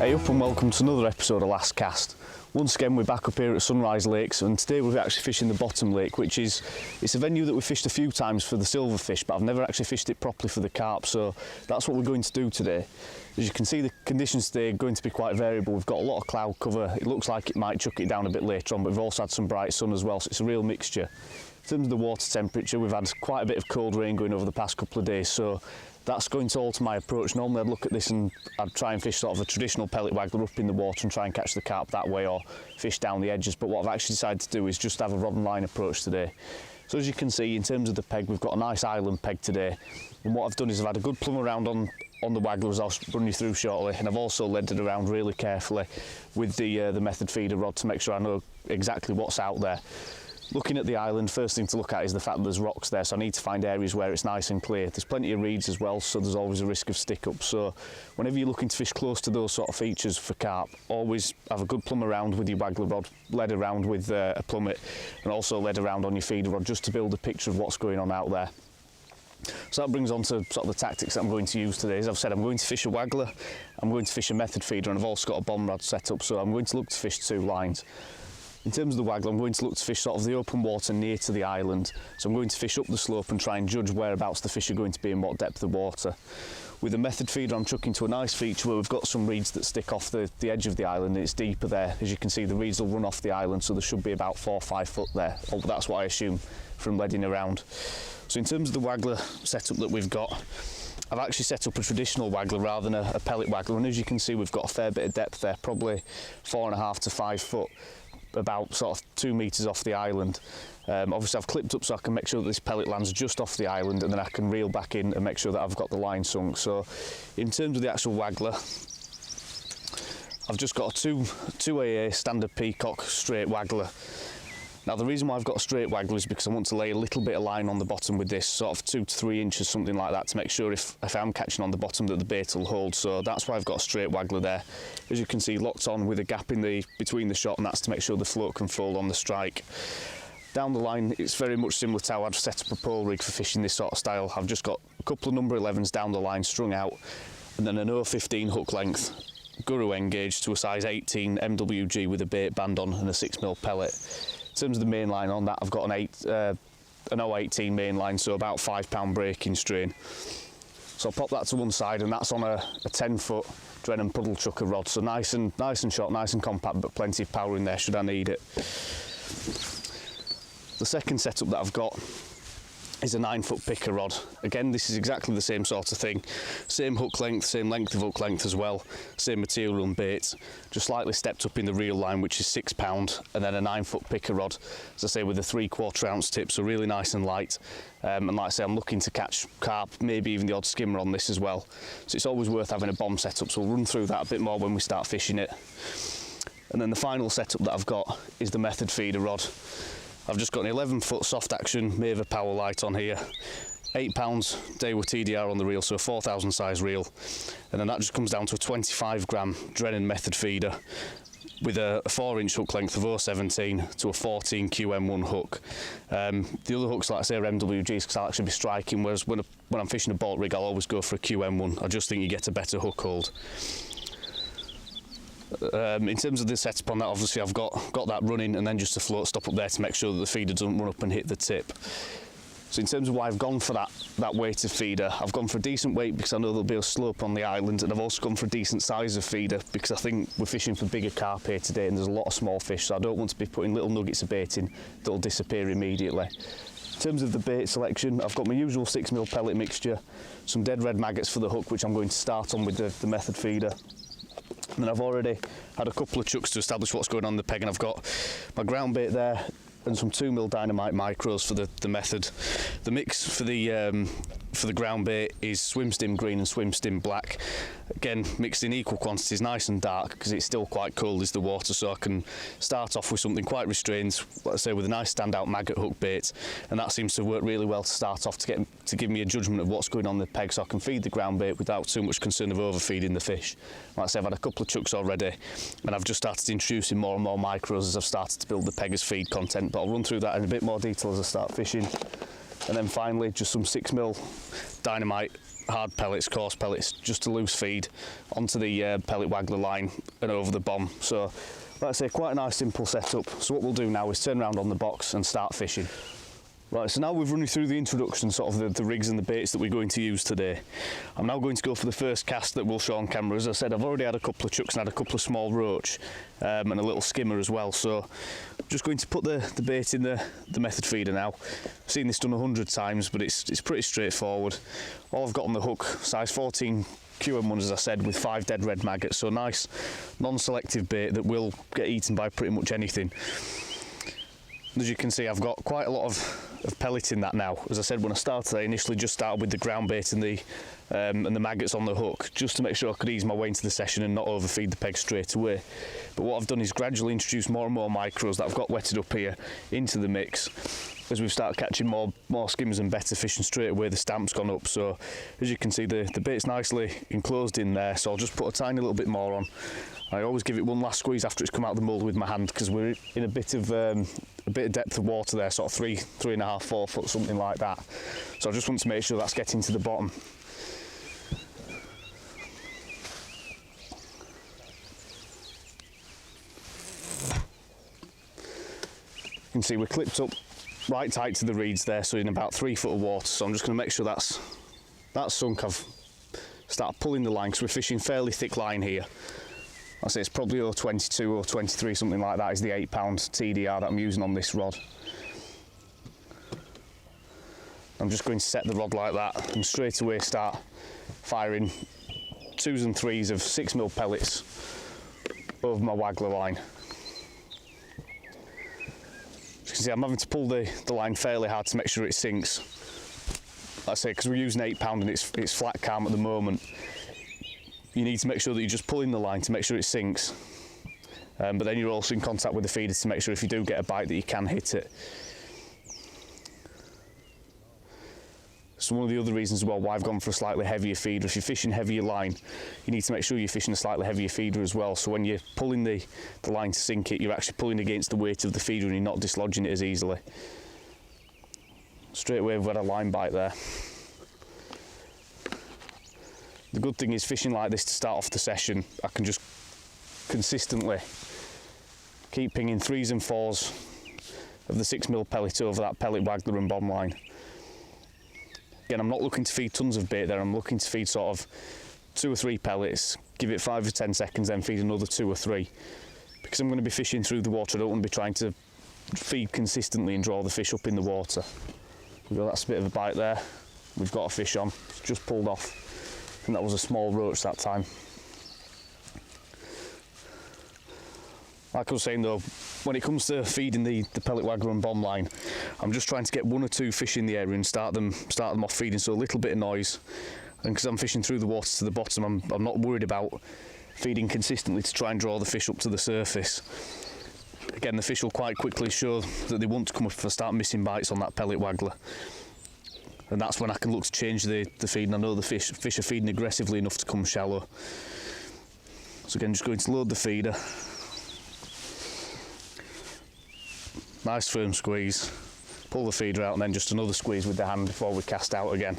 Hey up and welcome to another episode of Last Cast. Once again we're back up here at Sunrise Lakes, and today we're actually fishing the bottom lake, which is it's a venue that we've fished a few times for the silverfish, but I've never actually fished it properly for the carp, so that's what we're going to do today. As you can see, the conditions today are going to be quite variable. We've got a lot of cloud cover. It looks like it might chuck it down a bit later on, but we've also had some bright sun as well, so it's a real mixture. In terms of the water temperature, we've had quite a bit of cold rain going over the past couple of days, so that's going to alter my approach. Normally I'd look at this and I'd try and fish sort of a traditional pellet waggler up in the water and try and catch the carp that way, or fish down the edges, but what I've actually decided to do is just have a rod and line approach today. So as you can see, in terms of the peg, we've got a nice island peg today, and what I've done is I've had a good plumb around on the waggler, as I'll run you through shortly, and I've also led it around really carefully with the method feeder rod to make sure I know exactly what's out there. Looking at the island, first thing to look at is the fact that there's rocks there, so I need to find areas where it's nice and clear. There's plenty of reeds as well, so there's always a risk of stick up. So whenever you're looking to fish close to those sort of features for carp, always have a good plumb around with your waggler rod, lead around with a plummet, and also lead around on your feeder rod, just to build a picture of what's going on out there. So that brings on to sort of the tactics that I'm going to use today. As I've said, I'm going to fish a waggler, I'm going to fish a method feeder, and I've also got a bomb rod set up, so I'm going to look to fish two lines. In terms of the waggler, I'm going to look to fish sort of the open water near to the island. So I'm going to fish up the slope and try and judge whereabouts the fish are going to be and what depth of water. With the method feeder, I'm chucking to a nice feature where we've got some reeds that stick off the edge of the island, and it's deeper there. As you can see, the reeds will run off the island, so there should be about 4 or 5 foot there. Or that's what I assume from leading around. So in terms of the waggler setup that we've got, I've actually set up a traditional waggler rather than a pellet waggler, and as you can see, we've got a fair bit of depth there, probably 4.5 to 5 foot. About sort of 2 metres off the island. Obviously I've clipped up so I can make sure that this pellet lands just off the island, and then I can reel back in and make sure that I've got the line sunk. So in terms of the actual waggler, I've just got a 2AA standard peacock straight waggler. Now the reason why I've got a straight waggler is because I want to lay a little bit of line on the bottom with this, sort of 2 to 3 inches, something like that, to make sure if I'm catching on the bottom that the bait will hold. So that's why I've got a straight waggler there. As you can see, locked on with a gap in between the shot, and that's to make sure the float can fold on the strike. Down the line, it's very much similar to how I'd set up a pole rig for fishing this sort of style. I've just got a couple of number 11s down the line strung out, and then an 0.15 hook length Guru engage to a size 18 MWG with a bait band on and a 6mm pellet. In terms of the main line on that, I've got an 0.18 main line, so about £5 breaking strain. So I'll pop that to one side, and that's on a 10-foot Drennan puddle chucker rod, so nice and short, nice and compact, but plenty of power in there should I need it. The second setup that I've got is a 9-foot picker rod. Again, this is exactly the same sort of thing. Same hook length, same length of hook length as well, same material and bait, just slightly stepped up in the reel line, which is £6, and then a 9-foot picker rod, as I say, with a 3/4 ounce tip, so really nice and light. And like I say, I'm looking to catch carp, maybe even the odd skimmer on this as well. So it's always worth having a bomb setup, so we'll run through that a bit more when we start fishing it. And then the final setup that I've got is the method feeder rod. I've just got an 11-foot soft action Maver power light on here, £8 Daewoo TDR on the reel, so a 4000 size reel, and then that just comes down to a 25-gram Drennan method feeder with a 4-inch hook length of 0.17 to a 14 QM1 hook. The other hooks, like I say, are MWGs because I'll actually be striking, whereas when I'm fishing a boat rig, I'll always go for a QM1. I just think you get a better hook hold. In terms of the setup on that, obviously I've got that running, and then just a float stop up there to make sure that the feeder doesn't run up and hit the tip. So in terms of why I've gone for that weighted feeder, I've gone for a decent weight because I know there'll be a slope on the island, and I've also gone for a decent size of feeder because I think we're fishing for bigger carp here today, and there's a lot of small fish, so I don't want to be putting little nuggets of bait in that'll disappear immediately. In terms of the bait selection, I've got my usual 6mm pellet mixture, some dead red maggots for the hook, which I'm going to start on with the method feeder. And then I've already had a couple of chucks to establish what's going on in the peg, and I've got my ground bait there and some 2mm dynamite micros for the method. The mix for the ground bait is swim stim green and swim stim black. Again, mixed in equal quantities, nice and dark, because it's still quite cold is the water, so I can start off with something quite restrained, let's say with a nice standout maggot hook bait, and that seems to work really well to start off to give me a judgment of what's going on in the peg, so I can feed the ground bait without too much concern of overfeeding the fish. Like I say, I've had a couple of chucks already, and I've just started introducing more and more micros as I've started to build the peg as feed content, but I'll run through that in a bit more detail as I start fishing. And then finally just some 6mm dynamite hard pellets, coarse pellets, just to loose feed onto the pellet waggler line and over the bomb. So like I say, quite a nice simple setup. So what we'll do now is turn around on the box and start fishing. Right, so now we've run you through the introduction, sort of the rigs and the baits that we're going to use today. I'm now going to go for the first cast that we'll show on camera. As I said, I've already had a couple of chucks and had a couple of small roach and a little skimmer as well. So I'm just going to put the bait in the method feeder now. I've seen this done 100 times, but it's pretty straightforward. All I've got on the hook, size 14 QM1, as I said, with 5 dead red maggots. So nice non-selective bait that will get eaten by pretty much anything. As you can see, I've got quite a lot of pellet in that now. As I said, when I started, I initially just started with the ground bait and the maggots on the hook, just to make sure I could ease my way into the session and not overfeed the peg straight away. But what I've done is gradually introduce more and more micros that I've got wetted up here into the mix. As we've started catching more skimmers and better fish, and straight away the stamp's gone up. So as you can see, the bait's nicely enclosed in there, so I'll just put a tiny little bit more on. I always give it one last squeeze after it's come out of the mould with my hand, because we're in a bit of depth of water there, sort of 3.5, 4 foot, something like that. So I just want to make sure that's getting to the bottom. You can see we're clipped up right tight to the reeds there, so in about 3 foot of water. So I'm just going to make sure that's sunk. I've started pulling the line because we're fishing fairly thick line here. I say it's probably 0.22 or 23, something like that, is the 8 pound TDR that I'm using on this rod. I'm just going to set the rod like that and straight away start firing 2s and 3s of 6mm pellets over my waggler line. As you can see, I'm having to pull the line fairly hard to make sure it sinks. Like I say, because we're using 8 pound and it's flat calm at the moment. You need to make sure that you're just pulling the line to make sure it sinks. But then you're also in contact with the feeder to make sure if you do get a bite that you can hit it. So one of the other reasons as well why I've gone for a slightly heavier feeder, if you're fishing heavier line, you need to make sure you're fishing a slightly heavier feeder as well. So when you're pulling the line to sink it, you're actually pulling against the weight of the feeder and you're not dislodging it as easily. Straight away we've had a line bite there. The good thing is, fishing like this to start off the session, I can just consistently keep pinging 3s and 4s of the 6mm pellet over that pellet waggler and bomb line. Again, I'm not looking to feed tons of bait there, I'm looking to feed sort of 2 or 3 pellets, give it 5 or 10 seconds, then feed another 2 or 3. Because I'm going to be fishing through the water, I don't want to be trying to feed consistently and draw the fish up in the water. That's a bit of a bite there. We've got a fish on, it's just pulled off. And that was a small roach that time. Like I was saying though, when it comes to feeding the pellet waggler and bomb line, I'm just trying to get 1 or 2 fish in the area and start them off feeding, so a little bit of noise. And because I'm fishing through the water to the bottom, I'm not worried about feeding consistently to try and draw the fish up to the surface. Again, the fish will quite quickly show that they want to come up if I start missing bites on that pellet waggler. And that's when I can look to change the feed, and I know the fish are feeding aggressively enough to come shallow. So again, just going to load the feeder. Nice firm squeeze, pull the feeder out, and then just another squeeze with the hand before we cast out again.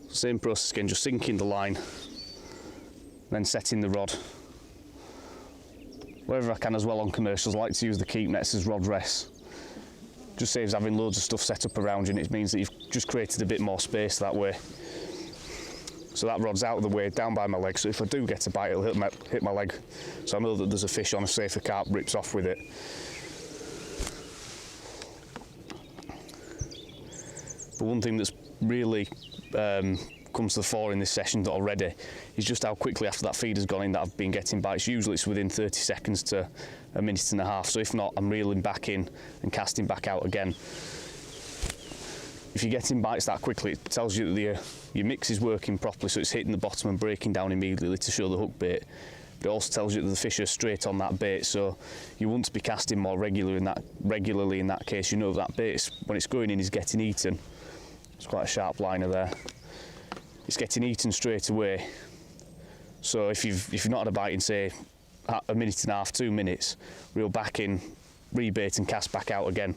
Same process again, just sinking the line, then setting the rod. Wherever I can as well on commercials, I like to use the keep nets as rod rests. Just saves having loads of stuff set up around you, and it means that you've just created a bit more space that way. So that rod's out of the way, down by my leg, so if I do get a bite it'll hit my leg, so I know that there's a fish on, say if a carp rips off with it. But one thing that's really comes to the fore in this session already is just how quickly after that feeder's gone in that I've been getting bites. Usually it's within 30 seconds to a minute and a half, so if not, I'm reeling back in and casting back out again. If you're getting bites that quickly, it tells you that your mix is working properly, so it's hitting the bottom and breaking down immediately to show the hook bait. But it also tells you that the fish are straight on that bait, so you want to be casting more regularly in that case. You know that bait, when it's going in, is getting eaten. It's quite a sharp liner there. it's getting eaten straight away. So if you've not had a bite in, say, a minute and a half, 2 minutes, reel back in, rebait and cast back out again.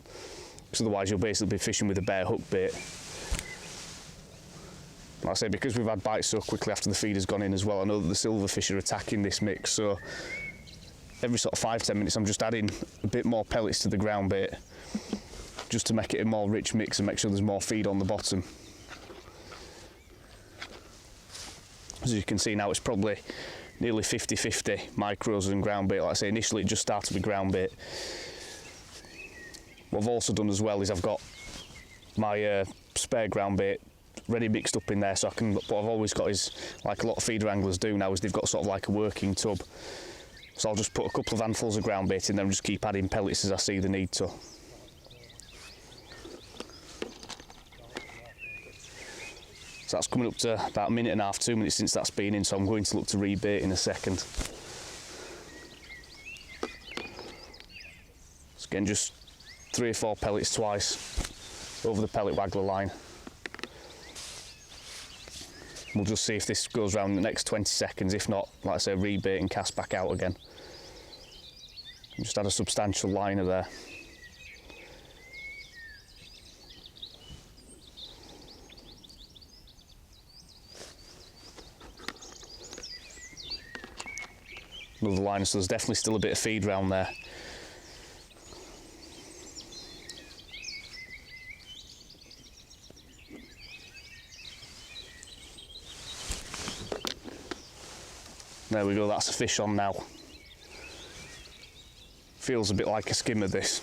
Because otherwise you'll basically be fishing with a bare hook bait. Like I say, because we've had bites so quickly after the feed has gone in as well, I know that the silverfish are attacking this mix, so every sort of 5-10 minutes I'm just adding a bit more pellets to the ground bait, just to make it a more rich mix and make sure there's more feed on the bottom. As you can see now, it's probably nearly 50-50 micros and ground bait. Like I say, initially it just started with ground bait. What I've also done as well is I've got my spare ground bait ready mixed up in there, so I can, what I've always got is, like a lot of feeder anglers do now, is they've got sort of like a working tub. So I'll just put a couple of handfuls of ground bait in there and just keep adding pellets as I see the need to. So that's coming up to about a minute and a half, 2 minutes since that's been in, so I'm going to look to rebait in a second. So again, just 3 or 4 pellets twice over the pellet waggler line. We'll just see if this goes around in the next 20 seconds. If not, like I say, rebait and cast back out again. Just add a substantial liner there. Another liner, so there's definitely still a bit of feed round there. There we go, that's a fish on now. Feels a bit like a skimmer, this.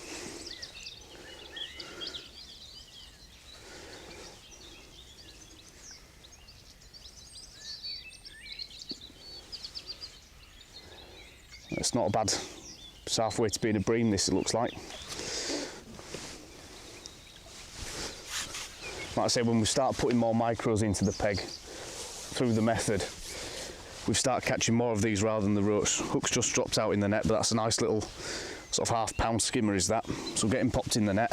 It's not a bad, it's halfway to being a bream, this, it looks like. Like I say, when we start putting more micros into the peg through the method, we start catching more of these rather than the roach. Hook's just dropped out in the net, but that's a nice little sort of half-pound skimmer is that. So getting popped in the net.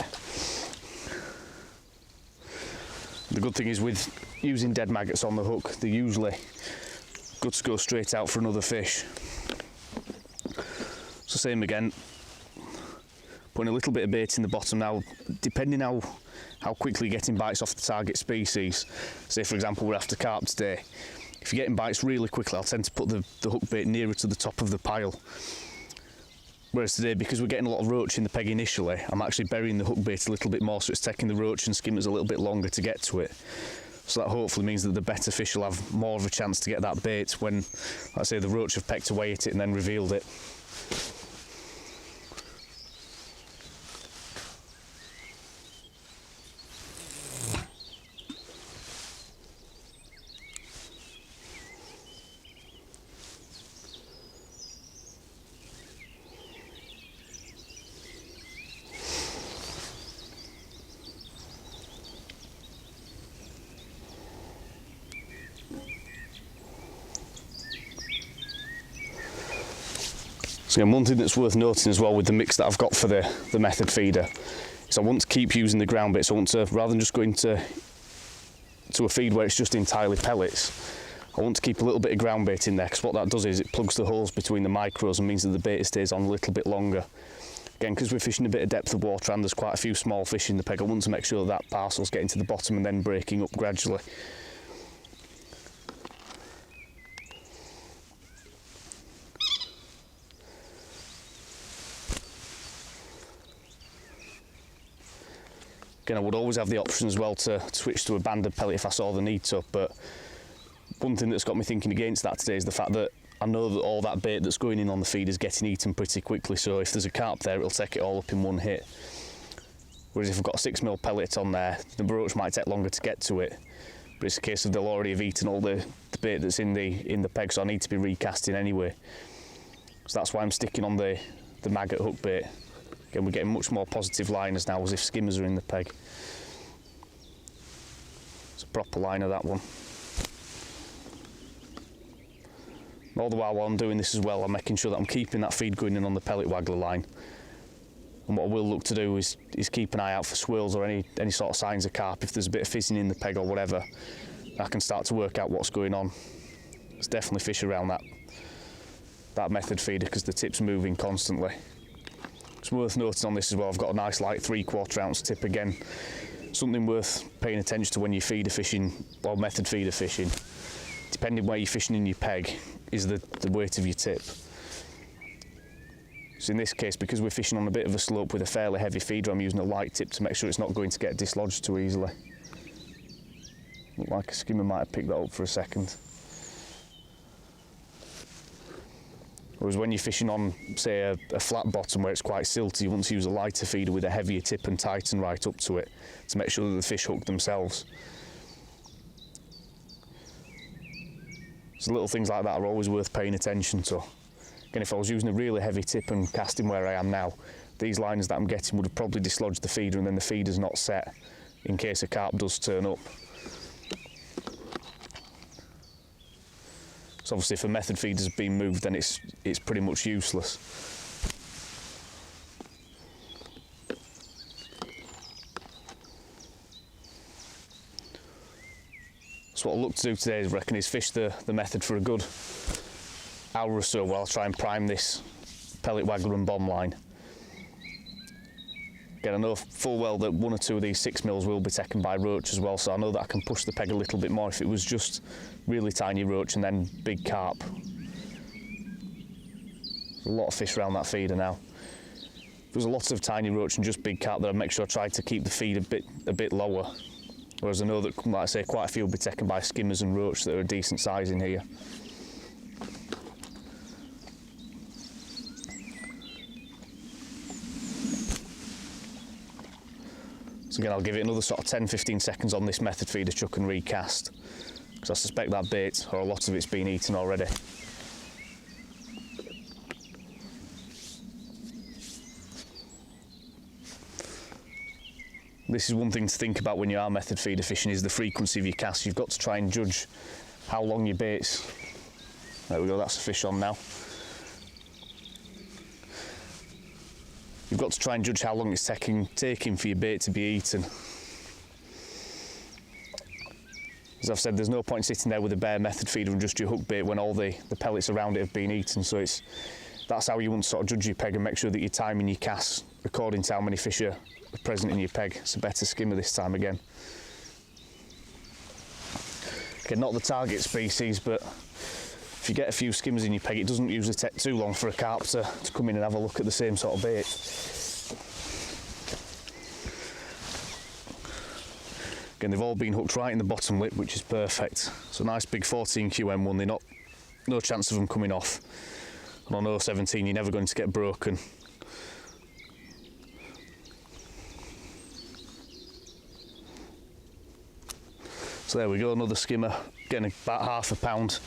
The good thing is with using dead maggots on the hook, they're usually good to go straight out for another fish. So same again, putting a little bit of bait in the bottom now, depending how quickly you're getting bites off the target species. Say for example we're after carp today. If you're getting bites really quickly, I'll tend to put the hook bait nearer to the top of the pile. Whereas today, because we're getting a lot of roach in the peg initially, I'm actually burying the hook bait a little bit more, so it's taking the roach and skimmers a little bit longer to get to it. So that hopefully means that the better fish will have more of a chance to get that bait when, like I say, the roach have pecked away at it and then revealed it. So again, one thing that's worth noting as well with the mix that I've got for the method feeder is I want to keep using the ground bait. So I want to, rather than just going to a feed where it's just entirely pellets, I want to keep a little bit of ground bait in there, because what that does is it plugs the holes between the micros and means that the bait stays on a little bit longer. Again, because we're fishing a bit of depth of water and there's quite a few small fish in the peg, I want to make sure that parcel's getting to the bottom and then breaking up gradually. Again, I would always have the option as well to switch to a banded pellet if I saw the need to, but one thing that's got me thinking against that today is the fact that I know that all that bait that's going in on the feed is getting eaten pretty quickly, so if there's a carp there, it'll take it all up in one hit. Whereas if I've got a 6mm pellet on there, the roach might take longer to get to it, but it's a case of they'll already have eaten all the bait that's in the peg, so I need to be recasting anyway. So that's why I'm sticking on the maggot hook bait. Again, we're getting much more positive liners now, as if skimmers are in the peg. It's a proper liner, that one. All the while I'm doing this as well, I'm making sure that I'm keeping that feed going in on the pellet waggler line. And what I will look to do is keep an eye out for swirls or any sort of signs of carp. If there's a bit of fizzing in the peg or whatever, I can start to work out what's going on. There's definitely fish around that method feeder because the tip's moving constantly. It's worth noting on this as well, I've got a nice light 3/4 ounce tip again. Something worth paying attention to when you're feeder fishing or method feeder fishing, depending where you're fishing in your peg, is the weight of your tip. So in this case, because we're fishing on a bit of a slope with a fairly heavy feeder, I'm using a light tip to make sure it's not going to get dislodged too easily. Looked like a skimmer might have picked that up for a second. Whereas when you're fishing on, say, a flat bottom where it's quite silty, you want to use a lighter feeder with a heavier tip and tighten right up to it to make sure that the fish hook themselves. So little things like that are always worth paying attention to. Again, if I was using a really heavy tip and casting where I am now, these lines that I'm getting would have probably dislodged the feeder, and then the feeder's not set in case a carp does turn up. So obviously if a method feeder's been moved, then it's pretty much useless. So what I'll look to do today, I reckon, is fish the method for a good hour or so while I try and prime this pellet waggler and bomb line. Again, I know full well that 1 or 2 of these 6mm will be taken by roach as well, so I know that I can push the peg a little bit more if it was just really tiny roach and then big carp. There's a lot of fish around that feeder now. If there's a lot of tiny roach and just big carp, then I'd make sure I try to keep the feed a bit lower. Whereas I know that, like I say, quite a few will be taken by skimmers and roach that are a decent size in here. So again, I'll give it another sort of 10-15 seconds on this method feeder, chuck and recast, because I suspect that bait, or a lot of it's been eaten already. This is one thing to think about when you are method feeder fishing, is the frequency of your casts. You've got to try and judge how long your bait's. There we go, that's a fish on now. You've got to try and judge how long it's taking for your bait to be eaten. As I've said, there's no point sitting there with a bare method feeder and just your hook bait when all the pellets around it have been eaten. So that's how you want to sort of judge your peg and make sure that you're timing your casts according to how many fish are present in your peg. It's a better skimmer this time again. Okay, not the target species, but if you get a few skimmers in your peg, it doesn't usually take too long for a carp to come in and have a look at the same sort of bait. Again, they've all been hooked right in the bottom lip, which is perfect. So nice big 14 QM one, no chance of them coming off. And on 017, you're never going to get broken. So there we go, another skimmer, getting about ½ pound.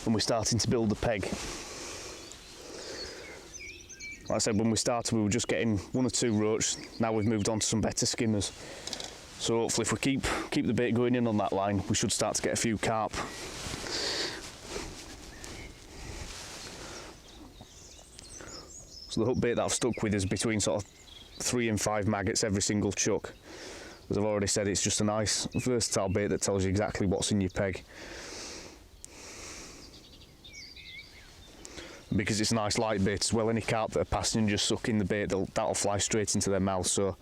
When we're starting to build the peg. Like I said, when we started we were just getting 1 or 2 roach. Now we've moved on to some better skimmers. So hopefully if we keep the bait going in on that line, we should start to get a few carp. So the hook bait that I've stuck with is between sort of 3 and 5 maggots every single chuck. As I've already said, it's just a nice versatile bait that tells you exactly what's in your peg. Because it's a nice light bait as well, any carp that are passing and just sucking the bait, that'll fly straight into their mouth. So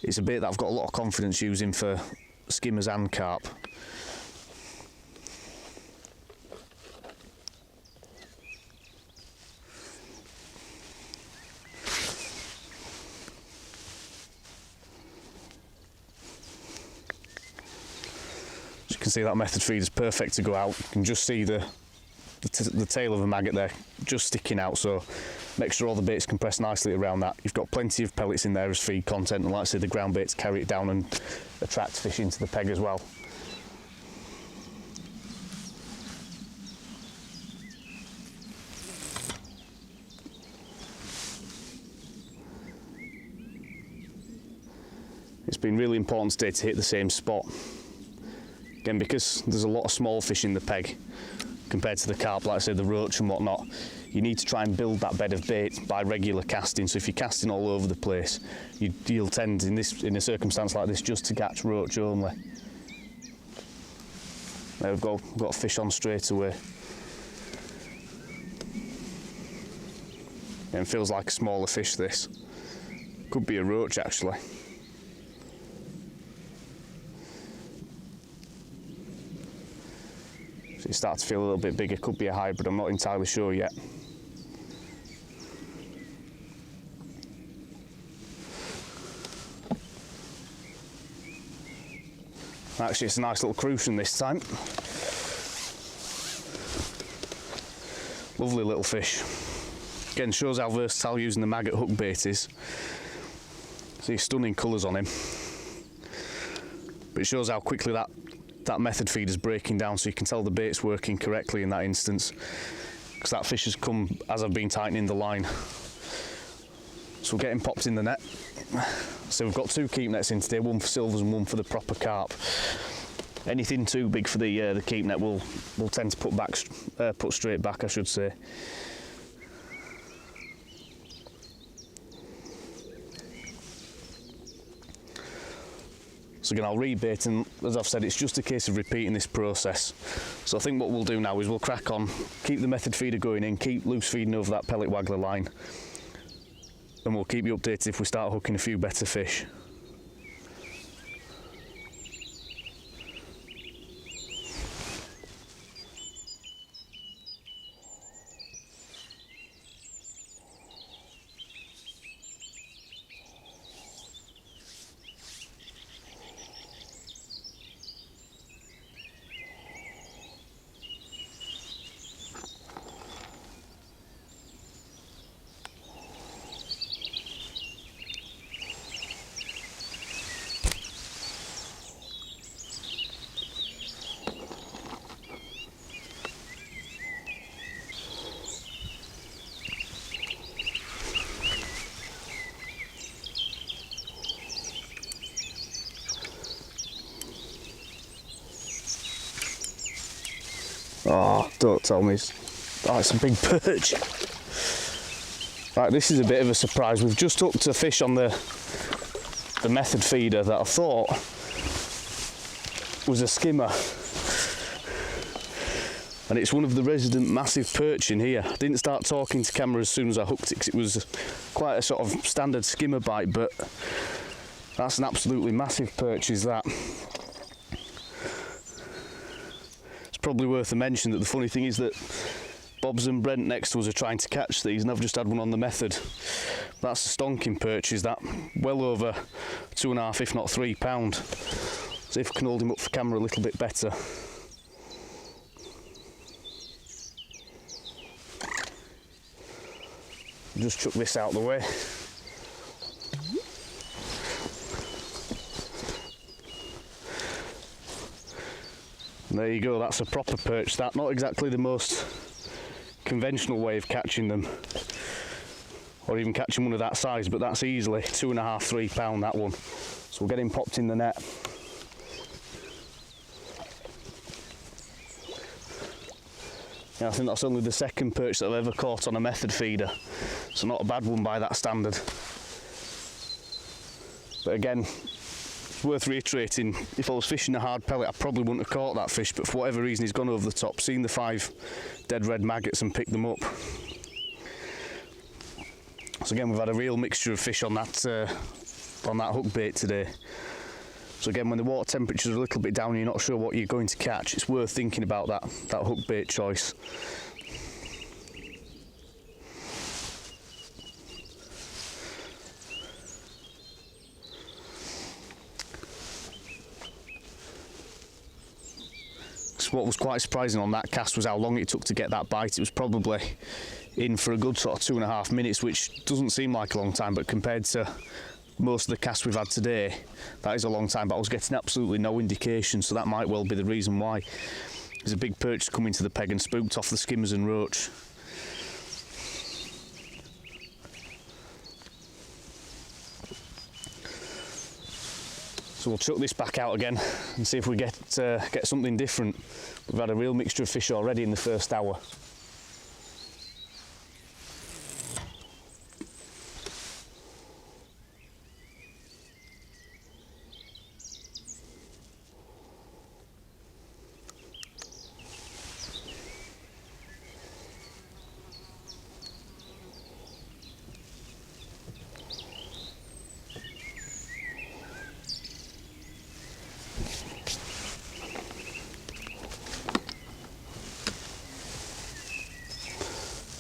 it's a bait that I've got a lot of confidence using for skimmers and carp. As you can see, that method feed is perfect to go out. You can just see the tail of a maggot there just sticking out, so make sure all the bait's compressed nicely around that. You've got plenty of pellets in there as feed content, and like I say, the ground baits carry it down and attract fish into the peg as well. It's been really important today to hit the same spot. Again, because there's a lot of small fish in the peg compared to the carp, like I said, the roach and whatnot, you need to try and build that bed of bait by regular casting. So if you're casting all over the place, you'll tend, in a circumstance like this, just to catch roach only. There we've got a fish on straight away. And feels like a smaller fish, this. Could be a roach actually. So you start to feel a little bit bigger, could be a hybrid, I'm not entirely sure yet. Actually, it's a nice little crucian this time. Lovely little fish. Again, shows how versatile using the maggot hook bait is. See stunning colours on him. But it shows how quickly that method feed is breaking down, so you can tell the bait's working correctly in that instance. Because that fish has come as I've been tightening the line. So we'll get him popped in the net. So we've got 2 keep nets in today, one for silvers and one for the proper carp. Anything too big for the keep net we'll tend to put straight back, I should say. So again, I'll rebait, and as I've said, it's just a case of repeating this process. So I think what we'll do now is we'll crack on, keep the method feeder going in, keep loose feeding over that pellet waggler line, and we'll keep you updated if we start hooking a few better fish. Oh, don't tell me. Oh, it's a big perch. Right, this is a bit of a surprise. We've just hooked a fish on the method feeder that I thought was a skimmer. And it's one of the resident massive perch in here. I didn't start talking to camera as soon as I hooked it because it was quite a sort of standard skimmer bite, but that's an absolutely massive perch, is that. Probably worth a mention that the funny thing is that Bob's and Brent next to us are trying to catch these, and I've just had one on the method. That's a stonking perch, is that? Well over 2.5, if not 3 pound. See if I can hold him up for camera a little bit better. Just chuck this out of the way. There you go, that's a proper perch, that. Not exactly the most conventional way of catching them, or even catching one of that size, but that's easily 2.5, 3 pound, that one. So we'll get him popped in the net. Yeah, I think that's only the second perch that I've ever caught on a method feeder, so not a bad one by that standard. But again, it's worth reiterating, if I was fishing a hard pellet I probably wouldn't have caught that fish, but for whatever reason he's gone over the top, seen the 5 dead red maggots and picked them up. So again, we've had a real mixture of fish on that hook bait today. So again, when the water temperatures are a little bit down and you're not sure what you're going to catch, it's worth thinking about that hook bait choice. What was quite surprising on that cast was how long it took to get that bite. It was probably in for a good sort of 2.5 minutes, which doesn't seem like a long time, but compared to most of the casts we've had today, that is a long time. But I was getting absolutely no indication, so that might well be the reason why. There's a big perch coming to the peg and spooked off the skimmers and roach. So we'll chuck this back out again and see if we get something different. We've had a real mixture of fish already in the first hour.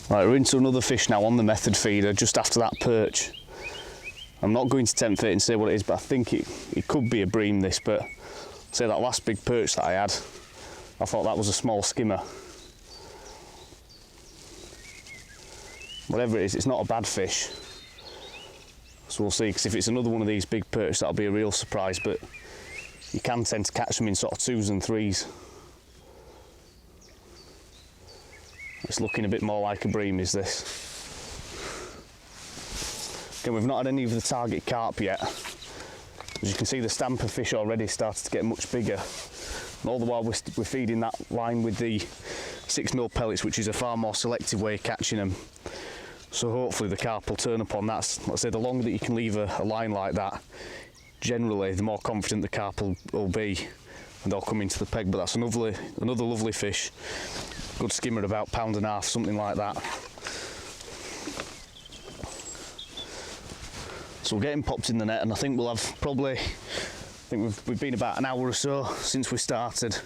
Right, we're into another fish now on the method feeder, just after that perch. I'm not going to tempt fate and say what it is, but I think it could be a bream, this, but say that last big perch that I had, I thought that was a small skimmer. Whatever it is, it's not a bad fish. So we'll see, because if it's another one of these big perch, that'll be a real surprise, but you can tend to catch them in sort of 2s and 3s. It's looking a bit more like a bream, is this. Again, we've not had any of the target carp yet. As you can see, the stamper fish already started to get much bigger. And all the while we're feeding that line with the 6mm pellets, which is a far more selective way of catching them. So hopefully the carp will turn up on that. Like I say, the longer that you can leave a line like that, generally the more confident the carp will be, and they'll come into the peg. But that's another lovely fish. Good skimmer, about £1.5 pounds, something like that. So we'll get him popped in the net, and I think we'll have we've been about an hour or so since we started.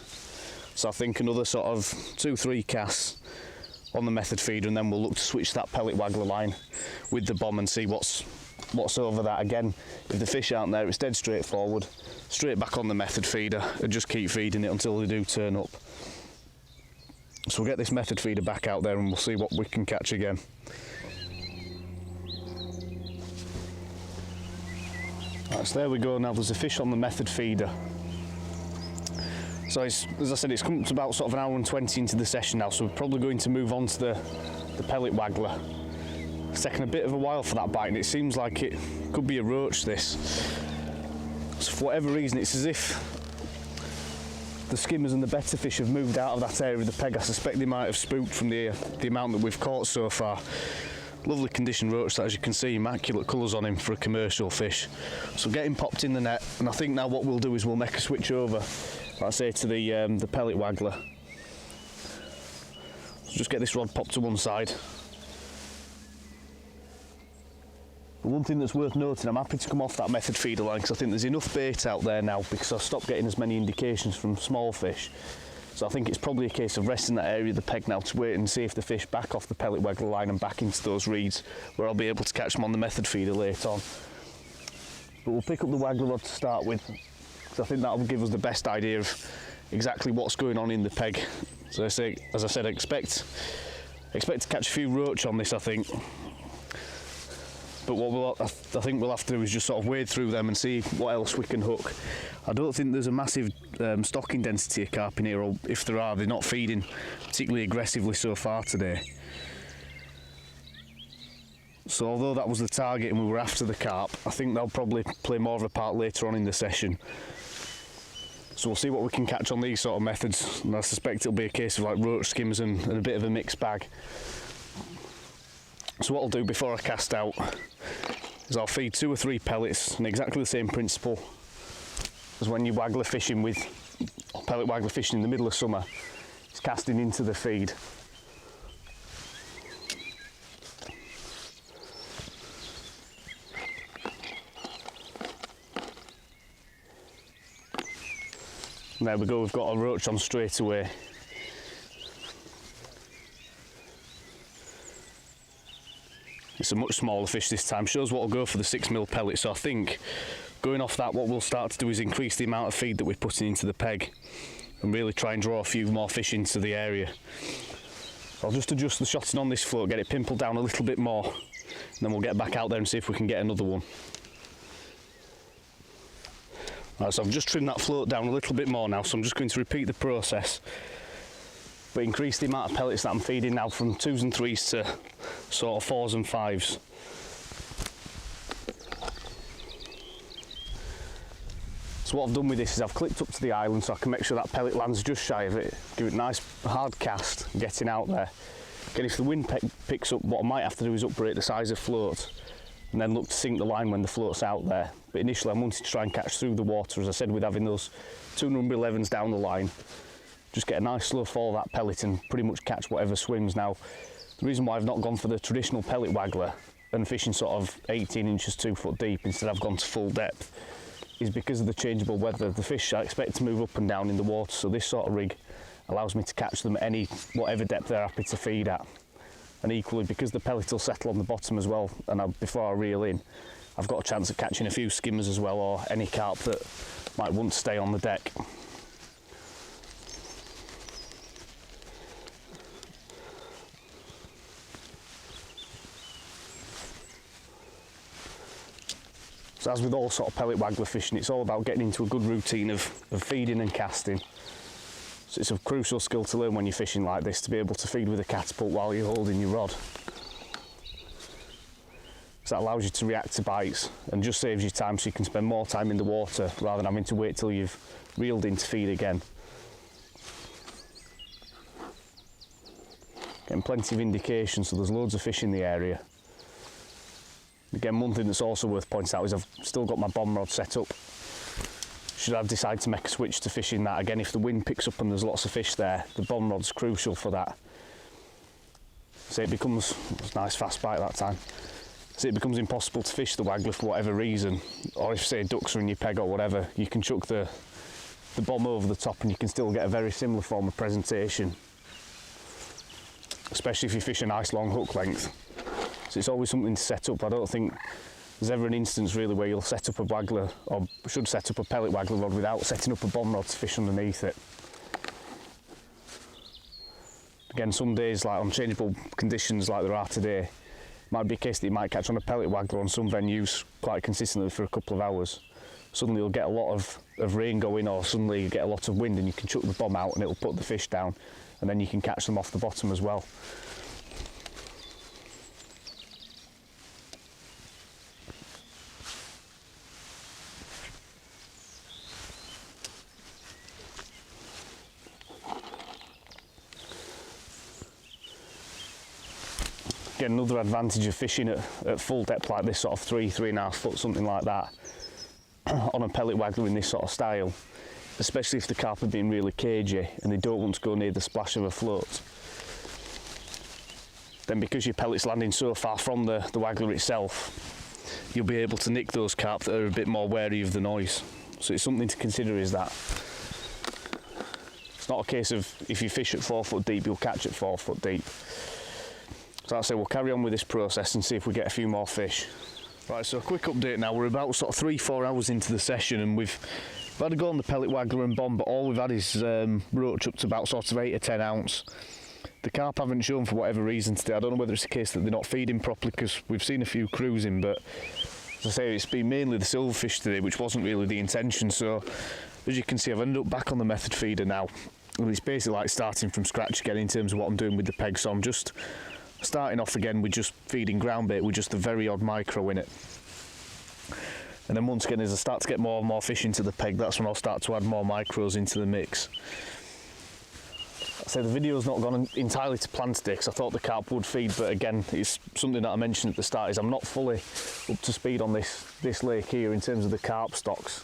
So I think another sort of 2-3 casts on the method feeder, and then we'll look to switch that pellet waggler line with the bomb and see what's over that. Again, if the fish aren't there, it's dead straightforward, straight back on the method feeder and just keep feeding it until they do turn up. So we'll get this method feeder back out there and we'll see what we can catch again. Right, so there we go. Now there's a fish on the method feeder. So as I said, it's come to about sort of an hour and 20 into the session now, so we're probably going to move on to the pellet waggler. It's taken a bit of a while for that bite, and it seems like it could be a roach, this. So for whatever reason, it's as if the skimmers and the better fish have moved out of that area of the peg. I suspect they might have spooked from the amount that we've caught so far. Lovely condition roach, that, as you can see, immaculate colours on him for a commercial fish. So get him popped in the net, and I think now what we'll do is we'll make a switch over, like I say, to the pellet waggler. So just get this rod popped to one side. But one thing that's worth noting, I'm happy to come off that method feeder line because I think there's enough bait out there now, because I've stopped getting as many indications from small fish. So I think it's probably a case of resting that area of the peg now to wait and see if the fish back off the pellet waggler line and back into those reeds, where I'll be able to catch them on the method feeder later on. But we'll pick up the waggler rod to start with, because I think that will give us the best idea of exactly what's going on in the peg. So as I said, expect to catch a few roach on this, I think. But what I think we'll have to do is just sort of wade through them and see what else we can hook. I don't think there's a massive stocking density of carp in here, or if there are, they're not feeding particularly aggressively so far today. So although that was the target and we were after the carp, I think they'll probably play more of a part later on in the session. So we'll see what we can catch on these sort of methods, and I suspect it'll be a case of like roach, skimmers and a bit of a mixed bag. So what I'll do before I cast out is I'll feed 2 or 3 pellets, and exactly the same principle as when you waggler fishing with pellet waggler fishing in the middle of summer. It's casting into the feed. And there we go, we've got a roach on straight away. It's a much smaller fish this time. Shows what will go for the 6mm pellet. So I think going off that, what we'll start to do is increase the amount of feed that we're putting into the peg and really try and draw a few more fish into the area. So I'll just adjust the shotting on this float, get it pimpled down a little bit more, and then we'll get back out there and see if we can get another one. Right, so I've just trimmed that float down a little bit more now, so I'm just going to repeat the process, but increase the amount of pellets that I'm feeding now from 2s and 3s to sort of 4s and 5s. So what I've done with this is I've clipped up to the island so I can make sure that pellet lands just shy of it, give it a nice hard cast getting out there. Again, if the wind picks up, what I might have to do is upgrade the size of float and then look to sink the line when the float's out there. But initially I'm wanting to try and catch through the water, as I said, with having those 2 number 11s down the line. Just get a nice slow fall of that pellet and pretty much catch whatever swims. Now, the reason why I've not gone for the traditional pellet waggler and fishing sort of 18 inches 2 foot deep, instead I've gone to full depth, is because of the changeable weather. The fish I expect to move up and down in the water, so this sort of rig allows me to catch them at whatever depth they're happy to feed at. and equally because the pellet will settle on the bottom as well, and before I reel in, I've got a chance of catching a few skimmers as well, or any carp that might want to stay on the deck. So as with all sort of pellet waggler fishing, it's all about getting into a good routine of feeding and casting. So it's a crucial skill to learn when you're fishing like this, to be able to feed with a catapult while you're holding your rod. So that allows you to react to bites and just saves you time, so you can spend more time in the water rather than having to wait till you've reeled in to feed again. Getting plenty of indication, so there's loads of fish in the area. Again, one thing that's also worth pointing out is I've still got my bomb rod set up. Should I decide to make a switch to fishing that again, if the wind picks up and there's lots of fish there, the bomb rod's crucial for that. So it becomes, it was a nice fast bite that time. So it becomes impossible to fish the waggler for whatever reason, or if say ducks are in your peg or whatever, you can chuck the bomb over the top and you can still get a very similar form of presentation, especially if you fish a nice long hook length. So it's always something to set up. I don't think there's ever an instance really where you'll set up a waggler, or should set up a pellet waggler rod without setting up a bomb rod to fish underneath it. Again, some days, like on changeable conditions like there are today, it might be a case that you might catch on a pellet waggler on some venues quite consistently for a couple of hours. Suddenly you'll get a lot of rain going, or suddenly you get a lot of wind and you can chuck the bomb out and it'll put the fish down, and then you can catch them off the bottom as well. Again, another advantage of fishing at full depth like this, sort of 3.5 foot, something like that, on a pellet waggler in this sort of style, especially if the carp are being really cagey and they don't want to go near the splash of a float, then because your pellet's landing so far from the waggler itself, you'll be able to nick those carp that are a bit more wary of the noise. So it's something to consider, is that it's not a case of if you fish at 4 foot deep, you'll catch at 4 foot deep. So I'll say we'll carry on with this process and see if we get a few more fish. Right, so a quick update now. We're about sort of 3-4 hours into the session, and we've had a go on the pellet waggler and bomb, but all we've had is roach up to about sort of 8 or 10 ounce. The carp haven't shown for whatever reason today. I don't know whether it's a case that they're not feeding properly, because we've seen a few cruising, but as I say, it's been mainly the silverfish today, which wasn't really the intention. So as you can see, I've ended up back on the method feeder now, and it's basically like starting from scratch again in terms of what I'm doing with the peg. So I'm just starting off again with just feeding ground bait with just a very odd micro in it, and then once again, as I start to get more and more fish into the peg, that's when I'll start to add more micros into the mix. I say the video's not gone entirely to plan today because I thought the carp would feed, but again, it's something that I mentioned at the start, is I'm not fully up to speed on this lake here in terms of the carp stocks.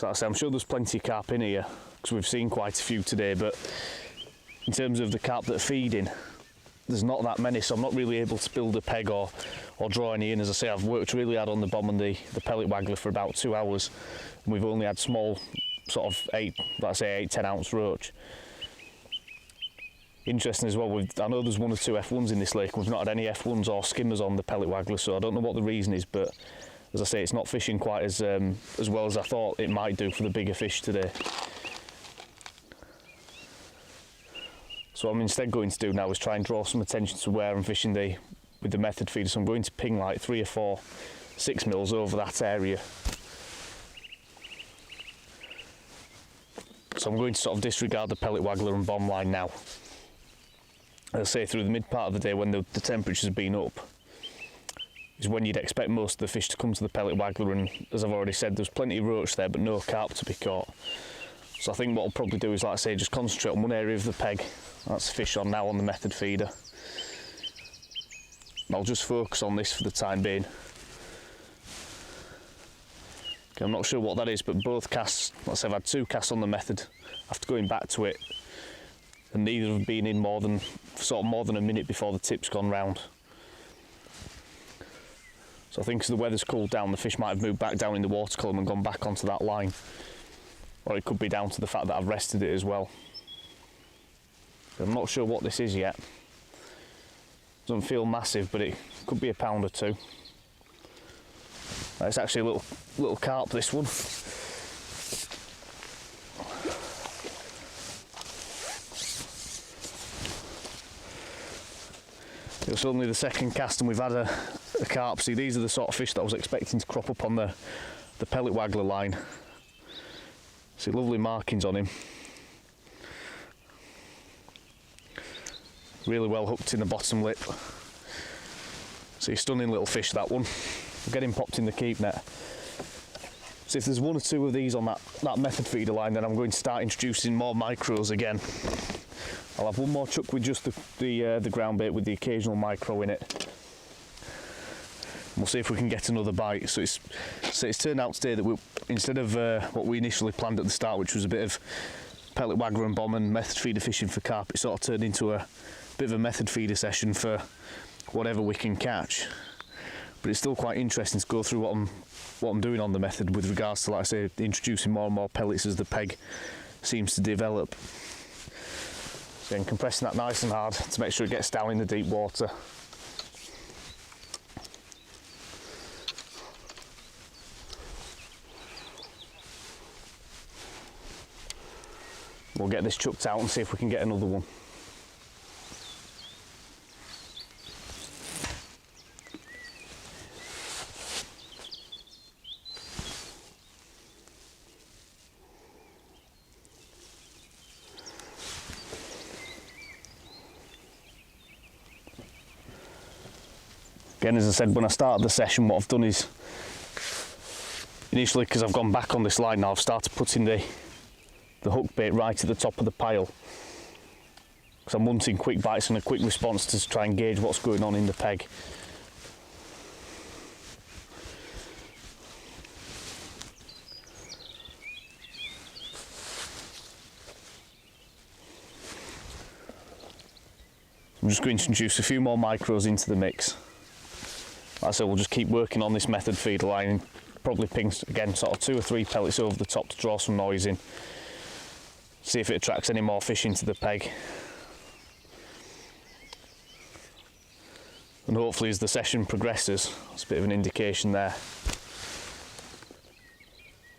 Like I say, I'm sure there's plenty of carp in here because we've seen quite a few today, but in terms of the carp that are feeding, there's not that many, so I'm not really able to build a peg or draw any in. As I say, I've worked really hard on the bomb and the pellet waggler for about 2 hours, and we've only had small sort of 8-10 ounce roach. Interesting as well, I know there's 1 or 2 F1s in this lake, and we've not had any F1s or skimmers on the pellet waggler, so I don't know what the reason is, but as I say, it's not fishing quite as well as I thought it might do for the bigger fish today. So what I'm instead going to do now is try and draw some attention to where I'm fishing with the method feeder. So I'm going to ping like 3 or 4 6mm over that area. So I'm going to sort of disregard the pellet waggler and bomb line now. As I say, through the mid part of the day when the temperature's been up, is when you'd expect most of the fish to come to the pellet waggler, and as I've already said, there's plenty of roach there but no carp to be caught. So I think what I'll probably do is, like I say, just concentrate on one area of the peg. That's fish on now on the method feeder. And I'll just focus on this for the time being. Okay, I'm not sure what that is, but both casts, like I say, I've had 2 casts on the method after going back to it, and neither have been in more than a minute before the tip's gone round. So I think as the weather's cooled down, the fish might have moved back down in the water column and gone back onto that line. or it could be down to the fact that I've rested it as well. I'm not sure what this is yet. Doesn't feel massive, but it could be a pound or two. It's actually a little carp, this one. It was only the second cast and we've had a carp. See, these are the sort of fish that I was expecting to crop up on the pellet waggler line. See, lovely markings on him. Really well hooked in the bottom lip. See, stunning little fish, that one. We'll get him popped in the keep net. So if there's one or two of these on that method feeder line, then I'm going to start introducing more micros again. I'll have one more chuck with just the ground bait with the occasional micro in it. We'll see if we can get another bite. So it's turned out today that instead of what we initially planned at the start, which was a bit of pellet waggler and bomb and method feeder fishing for carp, it sort of turned into a bit of a method feeder session for whatever we can catch. But it's still quite interesting to go through what I'm doing on the method with regards to, like I say, introducing more and more pellets as the peg seems to develop. So then compressing that nice and hard to make sure it gets down in the deep water. We'll get this chucked out and see if we can get another one. Again, as I said when I started the session, what I've done is, initially, because I've gone back on this line now, I've started putting the hook bait right at the top of the pile, because I'm wanting quick bites and a quick response to try and gauge what's going on in the peg. I'm just going to introduce a few more micros into the mix. Like I said, we'll just keep working on this method feeder line and probably ping again sort of 2 or 3 pellets over the top to draw some noise in. See if it attracts any more fish into the peg. And hopefully as the session progresses, that's a bit of an indication there.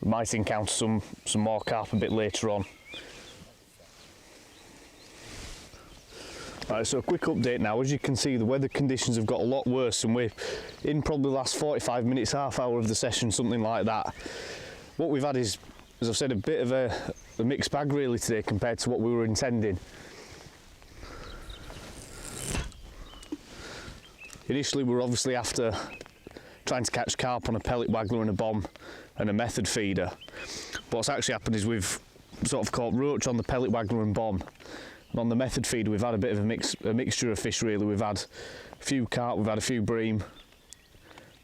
We might encounter some more carp a bit later on. Right, so a quick update now. As you can see, the weather conditions have got a lot worse and we're in probably the last 45 minutes, half hour of the session, something like that. What we've had is, as I've said, a bit of a mixed bag really today compared to what we were intending. Initially we were obviously after trying to catch carp on a pellet waggler and a bomb and a method feeder. But what's actually happened is we've sort of caught roach on the pellet waggler and bomb. And on the method feeder we've had a bit of a mixture of fish really. We've had a few carp, we've had a few bream,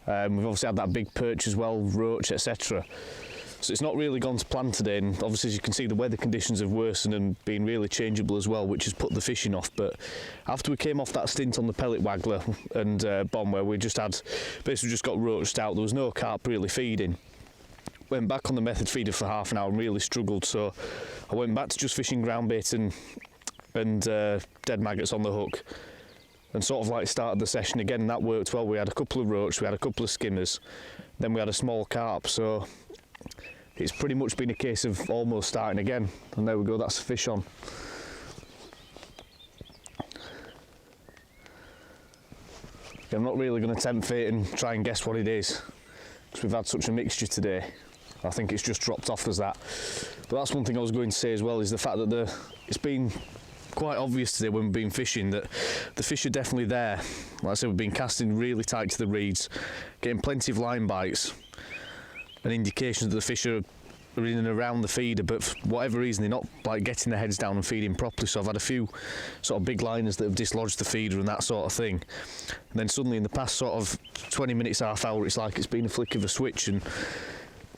we've obviously had that big perch as well, roach, etc. So it's not really gone to plan today, and obviously as you can see the weather conditions have worsened and been really changeable as well, which has put the fishing off. But after we came off that stint on the pellet waggler and bomb where we basically just got roached out, there was no carp really feeding. Went back on the method feeder for half an hour and really struggled, so I went back to just fishing ground bait and dead maggots on the hook, and sort of like started the session again, and that worked well. We had a couple of roach, we had a couple of skimmers, then we had a small carp, so it's pretty much been a case of almost starting again. And there we go, that's a fish on. I'm not really going to tempt fate and try and guess what it is, because we've had such a mixture today. I think it's just dropped off as that. But that's one thing I was going to say as well, is the fact that it's been quite obvious today when we've been fishing that the fish are definitely there. Like I said, we've been casting really tight to the reeds, getting plenty of line bites, and indications that the fish are in and around the feeder, but for whatever reason they're not like getting their heads down and feeding properly. So I've had a few sort of big liners that have dislodged the feeder and that sort of thing, and then suddenly in the past sort of 20 minutes, half hour, it's like it's been a flick of a switch and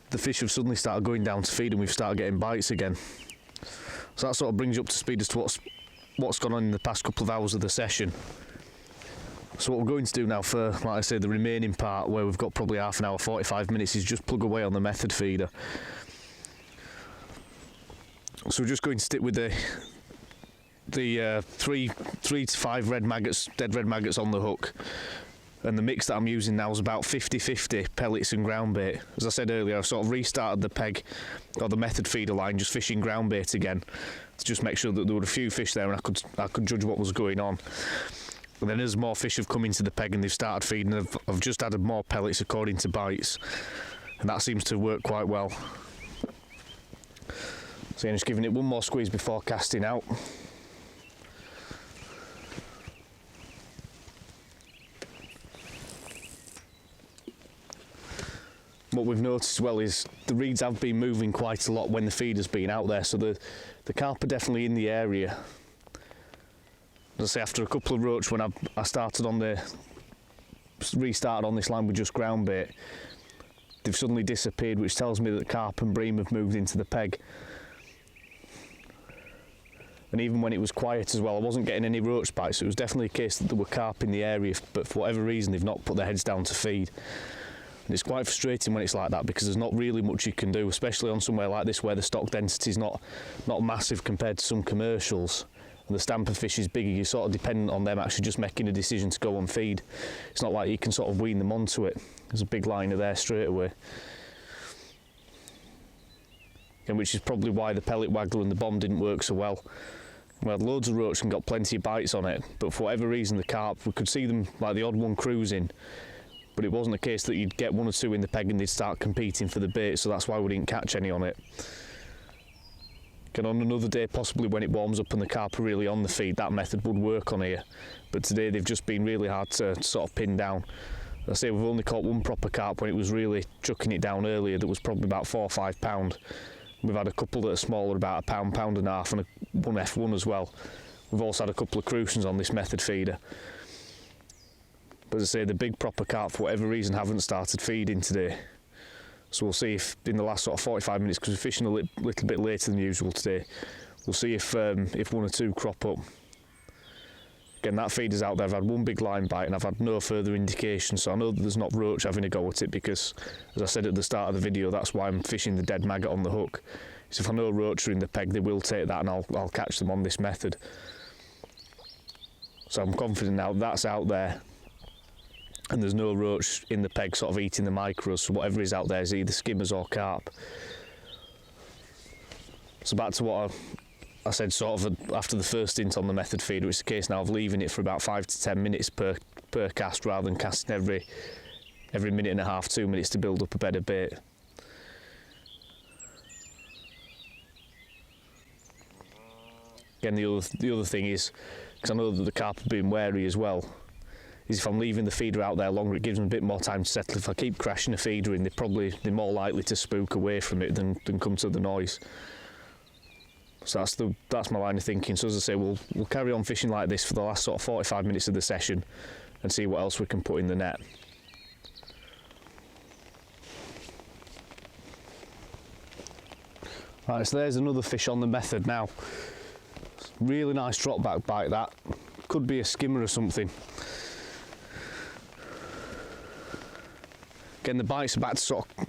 the fish have suddenly started going down to feed and we've started getting bites again. So that sort of brings you up to speed as to what's gone on in the past couple of hours of the session. So what we're going to do now for, like I say, the remaining part, where we've got probably half an hour, 45 minutes, is just plug away on the method feeder. So we're just going to stick with the 3 to 5 red maggots, dead red maggots on the hook. And the mix that I'm using now is about 50-50 pellets and ground bait. As I said earlier, I've sort of restarted the peg or the method feeder line, just fishing ground bait again, to just make sure that there were a few fish there and I could judge what was going on. And then as more fish have come into the peg and they've started feeding, I've just added more pellets according to bites, and that seems to work quite well. So I'm just giving it one more squeeze before casting out. What we've noticed as well is the reeds have been moving quite a lot when the feeder's been out there, so the carp are definitely in the area. As I say, after a couple of roach, when I restarted on this line with just ground bait, they've suddenly disappeared, which tells me that the carp and bream have moved into the peg. And even when it was quiet as well, I wasn't getting any roach bites, so it was definitely a case that there were carp in the area, but for whatever reason they've not put their heads down to feed. And it's quite frustrating when it's like that, because there's not really much you can do, especially on somewhere like this where the stock density is not massive compared to some commercials, and the stamper fish is bigger. You're sort of dependent on them actually just making a decision to go and feed. It's not like you can sort of wean them onto it. There's a big liner there straight away. And which is probably why the pellet waggler and the bomb didn't work so well. We had loads of roach and got plenty of bites on it, but for whatever reason the carp, we could see them like the odd one cruising, but it wasn't a case that you'd get one or two in the peg and they'd start competing for the bait, so that's why we didn't catch any on it. And on another day, possibly when it warms up and the carp are really on the feed, that method would work on here, but today they've just been really hard to sort of pin down. I say we've only caught one proper carp when it was really chucking it down earlier, that was probably about 4 or 5 pound. We've had a couple that are smaller, about a pound and a half, and one F1 as well. We've also had a couple of crucians on this method feeder. But as I say, the big proper carp, for whatever reason, haven't started feeding today. So we'll see if in the last sort of 45 minutes, because we're fishing a little bit later than usual today, we'll see if one or two crop up. Again, that feeder's out there. I've had one big line bite and I've had no further indication, so I know that there's not roach having a go at it, because, as I said at the start of the video, that's why I'm fishing the dead maggot on the hook. So if I know roach are in the peg, they will take that and I'll catch them on this method. So I'm confident now that's out there and there's no roach in the peg sort of eating the micros, so whatever is out there is either skimmers or carp. So back to what I said sort of after the first stint on the method feeder, it's the case now of leaving it for about 5 to 10 minutes per cast, rather than casting every minute and a half, 2 minutes to build up a bed of bait. Again, the other thing is, because I know that the carp have been wary as well, is if I'm leaving the feeder out there longer, it gives them a bit more time to settle. If I keep crashing the feeder in, they're more likely to spook away from it than come to the noise. So that's my line of thinking. So as I say, we'll carry on fishing like this for the last sort of 45 minutes of the session and see what else we can put in the net. Right, so there's another fish on the method now. Really nice drop back bite that. Could be a skimmer or something. Again, the bites are back to sort of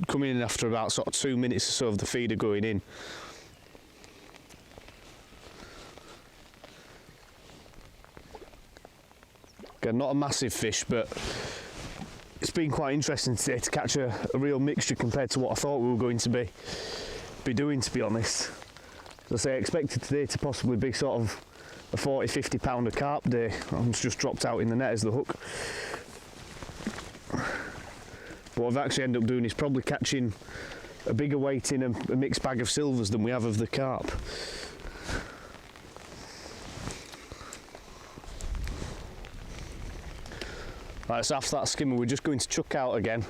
coming in after about sort of 2 minutes or so of the feeder going in. Again, not a massive fish, but it's been quite interesting today to catch a real mixture compared to what I thought we were going to be doing, to be honest. As I say, I expected today to possibly be sort of a 40-50 pounder carp day. It's just dropped out in the net as the hook. But what I've actually ended up doing is probably catching a bigger weight in a mixed bag of silvers than we have of the carp. Right, so after that skimmer, we're just going to chuck out again.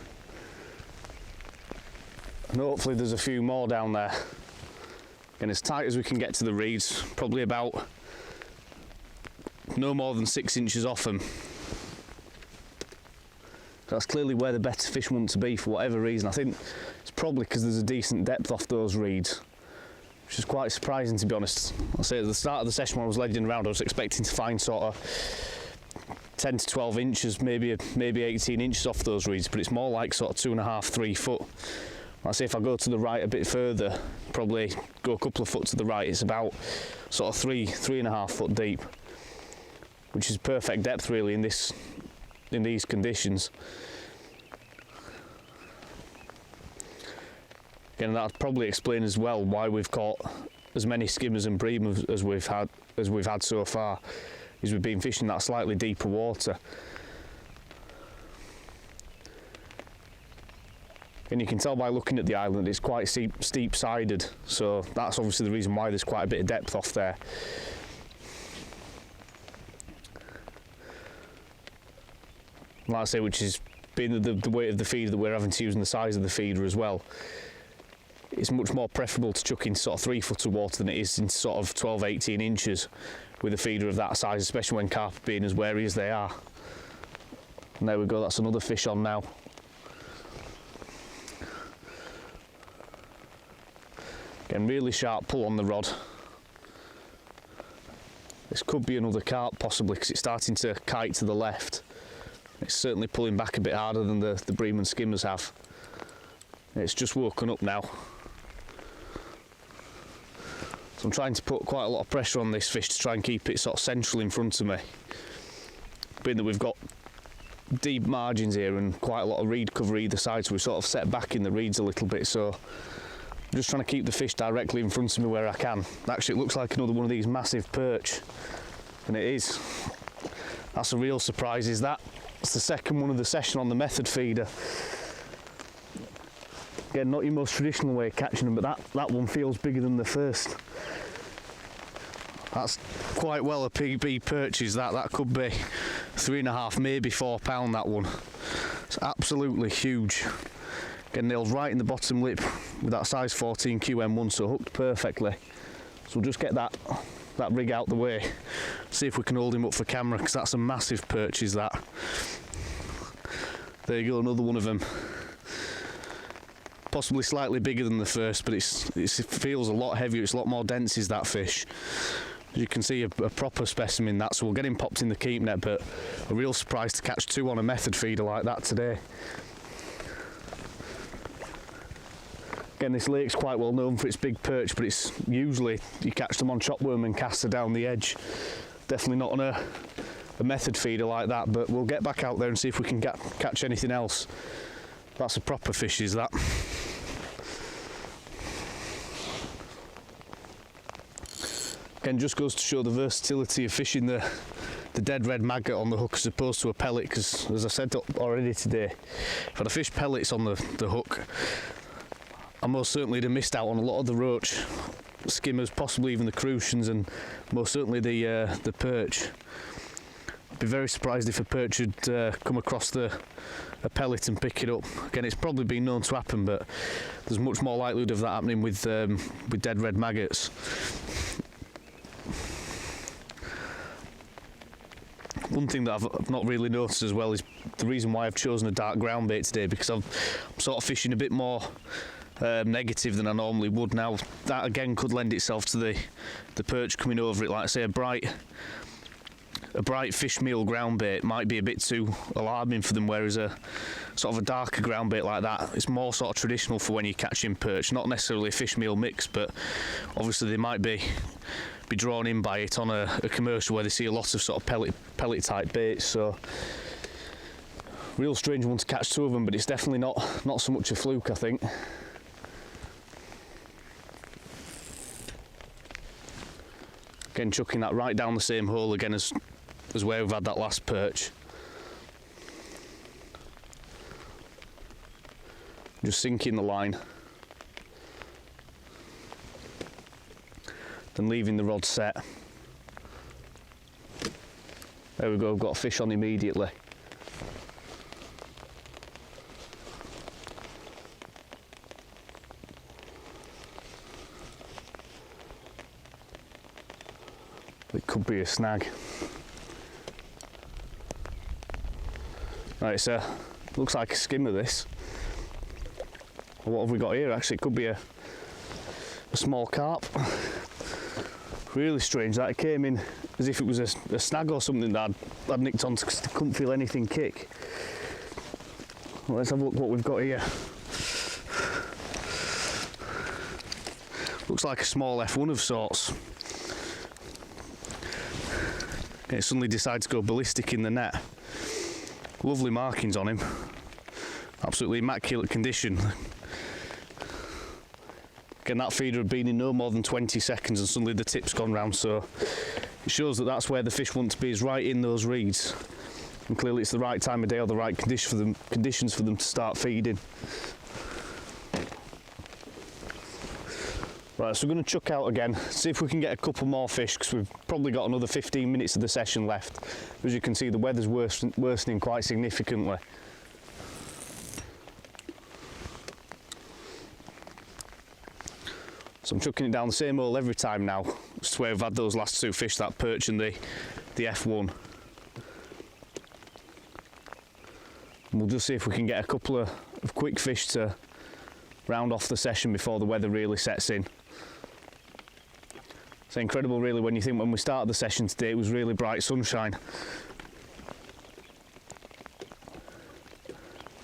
And hopefully there's a few more down there. Again, as tight as we can get to the reeds, probably about no more than 6 inches off them. That's clearly where the better fish want to be for whatever reason. I think it's probably because there's a decent depth off those reeds, which is quite surprising, to be honest. I'll say at the start of the session when I was ledging around, I was expecting to find sort of 10 to 12 inches, maybe 18 inches off those reeds, but it's more like sort of 2.5 to 3 foot, Like I say, if I go to the right a bit further, probably go a couple of foot to the right, it's about sort of 3.5 foot deep, which is perfect depth really in these conditions. Again, that'd probably explain as well why we've caught as many skimmers and bream as we've had so far, is we've been fishing that slightly deeper water. And you can tell by looking at the island it's quite steep sided, so that's obviously the reason why there's quite a bit of depth off there. Like I say, which is being the weight of the feeder that we're having to use and the size of the feeder as well, it's much more preferable to chuck in sort of 3 foot of water than it is in sort of 12-18 inches with a feeder of that size, especially when carp are being as wary as they are. And there we go, that's another fish on now. Again, really sharp pull on the rod. This could be another carp possibly, because it's starting to kite to the left. It's certainly pulling back a bit harder than the bream and skimmers have. It's just woken up now. So I'm trying to put quite a lot of pressure on this fish to try and keep it sort of central in front of me. Being that we've got deep margins here and quite a lot of reed cover either side, so we're sort of set back in the reeds a little bit, so I'm just trying to keep the fish directly in front of me where I can. Actually, it looks like another one of these massive perch, and it is. That's a real surprise, is that. It's the second one of the session on the method feeder. Again, not your most traditional way of catching them, but that one feels bigger than the first. That's quite well a PB perch, is that. That could be 3.5, maybe 4 pound, that one. It's absolutely huge. Again, nailed right in the bottom lip with that size 14 QM1, so hooked perfectly. So we'll just get that rig out the way, see if we can hold him up for camera, because that's a massive perch, is that. There you go, another one of them. Possibly slightly bigger than the first, but it feels a lot heavier, it's a lot more dense, is that fish. As you can see, a proper specimen, that, so we'll get him popped in the keep net, but a real surprise to catch 2 on a method feeder like that today. Again, this lake's quite well known for its big perch, but it's usually you catch them on chopworm and caster down the edge. Definitely not on a method feeder like that, but we'll get back out there and see if we can catch anything else. That's a proper fish, is that. Again, just goes to show the versatility of fishing the dead red maggot on the hook as opposed to a pellet, because as I said already today, if I'd have fished pellets on the hook, I most certainly would have missed out on a lot of the roach, skimmers, possibly even the crucians, and most certainly the perch. I'd be very surprised if a perch had come across a pellet and pick it up. Again, it's probably been known to happen, but there's much more likelihood of that happening with dead red maggots. One thing that I've not really noticed as well is the reason why I've chosen a dark ground bait today, because I'm sort of fishing a bit more negative than I normally would now. That again could lend itself to the perch coming over it. Like I say, a bright fish meal ground bait might be a bit too alarming for them, whereas a sort of a darker ground bait like that, it's more sort of traditional for when you're catching perch. Not necessarily a fish meal mix, but obviously they might be drawn in by it on a commercial where they see a lot of sort of pellet type baits. So real strange one to catch 2 of them, but it's definitely not so much a fluke, I think. Again, chucking that right down the same hole again as where we've had that last perch. Just sinking the line, then leaving the rod set. There we go, we've got a fish on immediately. It could be a snag. Right, so looks like a skimmer, this. What have we got here? Actually, it could be a small carp. Really strange that. It came in as if it was a snag or something that I'd nicked on because I couldn't feel anything kick. Well, let's have a look what we've got here. Looks like a small F1 of sorts. And it suddenly decides to go ballistic in the net. Lovely markings on him. Absolutely immaculate condition. Again, that feeder had been in no more than 20 seconds and suddenly the tip's gone round, so it shows that that's where the fish want to be, is right in those reeds. And clearly it's the right time of day or the right conditions for them to start feeding. Right, so we're going to chuck out again, see if we can get a couple more fish, because we've probably got another 15 minutes of the session left. As you can see, the weather's worsening quite significantly. So I'm chucking it down the same hole every time now, just where we've had those last two fish, that perch and the F1. And we'll just see if we can get a couple of quick fish to round off the session before the weather really sets in. It's incredible really when you think when we started the session today it was really bright sunshine.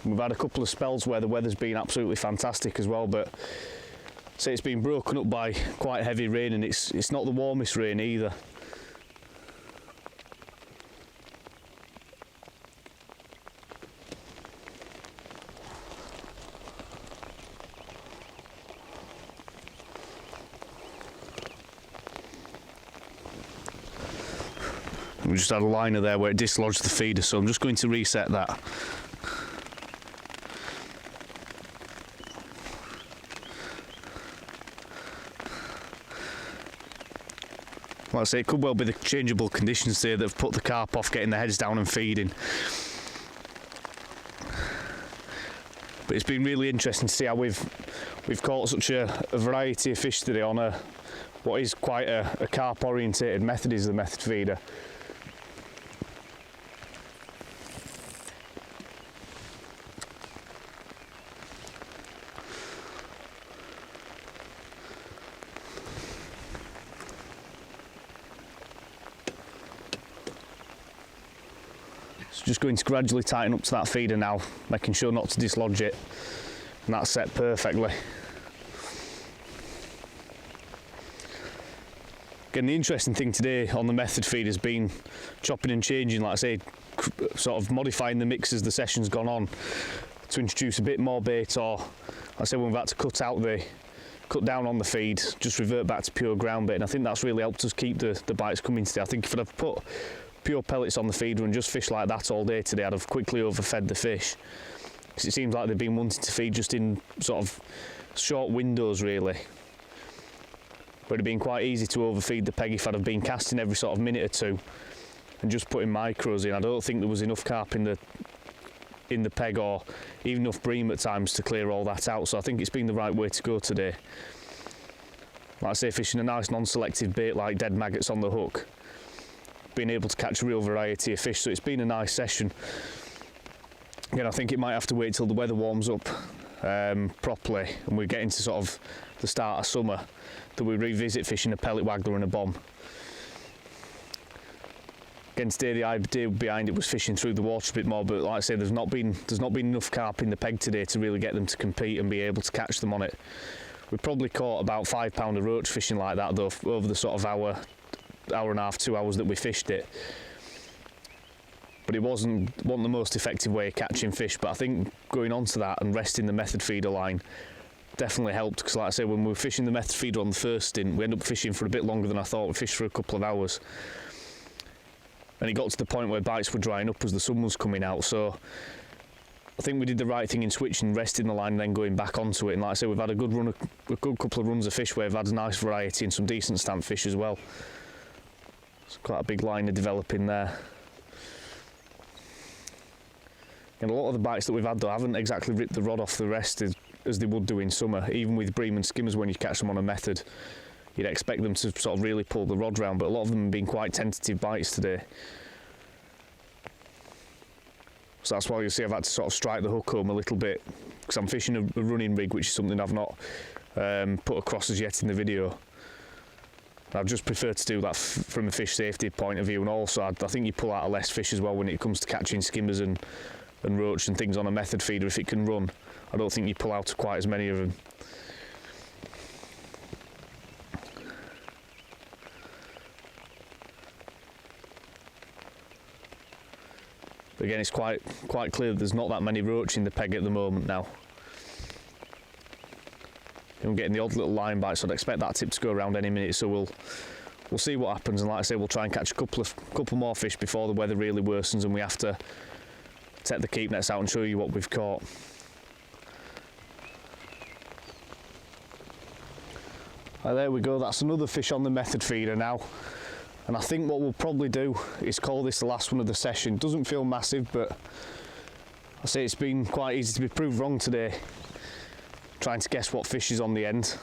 We've had a couple of spells where the weather's been absolutely fantastic as well, but say it's been broken up by quite heavy rain, and it's not the warmest rain either. We just had a liner there where it dislodged the feeder, so I'm just going to reset that. Like I say, it could well be the changeable conditions there that have put the carp off getting their heads down and feeding. But it's been really interesting to see how we've caught such a variety of fish today on what is quite a carp orientated method, is the method feeder. So just going to gradually tighten up to that feeder now, making sure not to dislodge it, and that's set perfectly. Again, the interesting thing today on the method feed has been chopping and changing, like I say, sort of modifying the mix as the session's gone on to introduce a bit more bait, or like I say, when we've had to cut down on the feed, just revert back to pure ground bait, and I think that's really helped us keep the bites coming today. I think if I'd have put pure pellets on the feeder and just fish like that all day today, I'd have quickly overfed the fish, because it seems like they've been wanting to feed just in sort of short windows really. But it'd been quite easy to overfeed the peg if I'd have been casting every sort of minute or two and just putting micros in. I don't think there was enough carp in the peg, or even enough bream at times to clear all that out, so I think it's been the right way to go today. Like I say, fishing a nice non-selective bait like dead maggots on the hook, being able to catch a real variety of fish, so it's been a nice session. Again, I think it might have to wait till the weather warms up properly and we get into sort of the start of summer that we revisit fishing a pellet, waggler and a bomb. Again, today the idea behind it was fishing through the water a bit more, but like I say, there's not been enough carp in the peg today to really get them to compete and be able to catch them on it. We've probably caught about 5 pound of roach fishing like that though over the sort of hour and a half, 2 hours that we fished it. But it wasn't the most effective way of catching fish, but I think going on to that and resting the method feeder line definitely helped, because like I say, when we were fishing the method feeder on the first stint, we ended up fishing for a bit longer than I thought. We fished for a couple of hours, and it got to the point where bites were drying up as the sun was coming out, so I think we did the right thing in switching, resting the line and then going back onto it. And like I say, we've had a good couple of runs of fish where we've had a nice variety and some decent stamp fish as well. It's quite a big liner developing there. And a lot of the bites that we've had though haven't exactly ripped the rod off the rest as they would do in summer. Even with bream and skimmers, when you catch them on a method, you'd expect them to sort of really pull the rod round, but a lot of them have been quite tentative bites today. So that's why you see I've had to sort of strike the hook home a little bit, because I'm fishing a running rig, which is something I've not put across as yet in the video. I've just preferred to do that from a fish safety point of view, and also I think you pull out less fish as well when it comes to catching skimmers and roach and things on a method feeder. If it can run, I don't think you pull out quite as many of them. But again, it's quite clear that there's not that many roach in the peg at the moment now. And we're getting the odd little line bite, so I'd expect that tip to go around any minute, so we'll see what happens, and like I say, we'll try and catch a couple more fish before the weather really worsens and we have to take the keep nets out and show you what we've caught. Right, there we go, that's another fish on the method feeder now. And I think what we'll probably do is call this the last one of the session. Doesn't feel massive, but I say it's been quite easy to be proved wrong today, trying to guess what fish is on the end.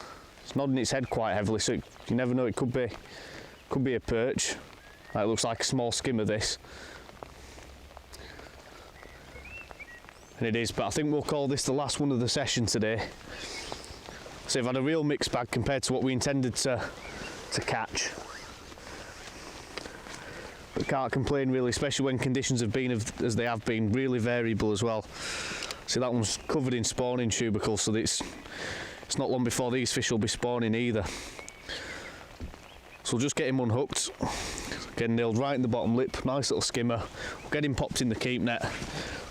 It's nodding its head quite heavily, so you never know, it could be a perch. It looks like a small skimmer, this. And it is, but I think we'll call this the last one of the session today. So I've had a real mixed bag compared to what we intended to catch. But can't complain really, especially when conditions have been as they have been, really variable as well. See, that one's covered in spawning tubercles, so it's not long before these fish will be spawning either. So we'll just get him unhooked, get him nailed right in the bottom lip, nice little skimmer. We'll get him popped in the keep net,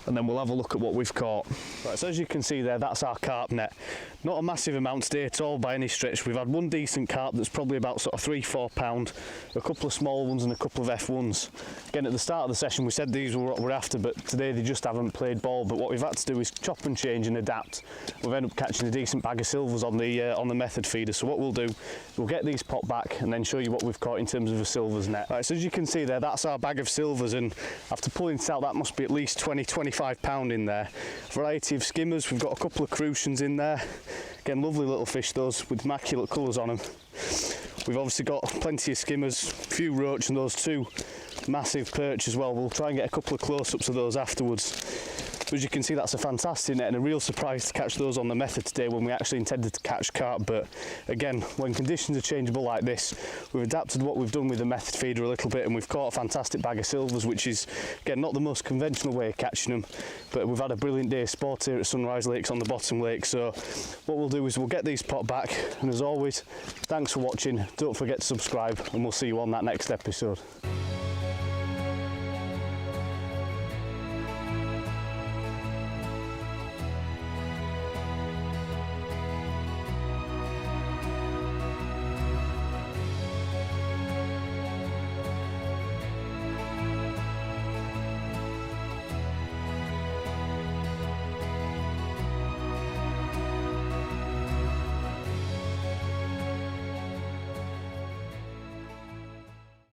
and then we'll have a look at what we've caught. Right, so as you can see there, that's our carp net. Not a massive amount today at all by any stretch. We've had one decent carp that's probably about sort of 3-4 pound, a couple of small ones and a couple of F1s. Again, at the start of the session we said these were what we're after, but today they just haven't played ball. But what we've had to do is chop and change and adapt. We've ended up catching a decent bag of silvers on the method feeder. So what we'll do, we'll get these popped back and then show you what we've caught in terms of a silvers net. Right, so as you can see there, that's our bag of silvers, and after pulling this out, that must be at least 20-25 pound in there. Variety of skimmers, we've got a couple of crucians in there. Again, lovely little fish those, with immaculate colours on them. We've obviously got plenty of skimmers, a few roach and those two massive perch as well. We'll try and get a couple of close-ups of those afterwards. But as you can see, that's a fantastic net, and a real surprise to catch those on the method today when we actually intended to catch carp. But again, when conditions are changeable like this, we've adapted what we've done with the method feeder a little bit, and we've caught a fantastic bag of silvers, which is, again, not the most conventional way of catching them, but we've had a brilliant day of sport here at Sunrise Lakes on the bottom lake. So what we'll do is we'll get these popped back, and as always, thanks for watching. Don't forget to subscribe, and we'll see you on that next episode.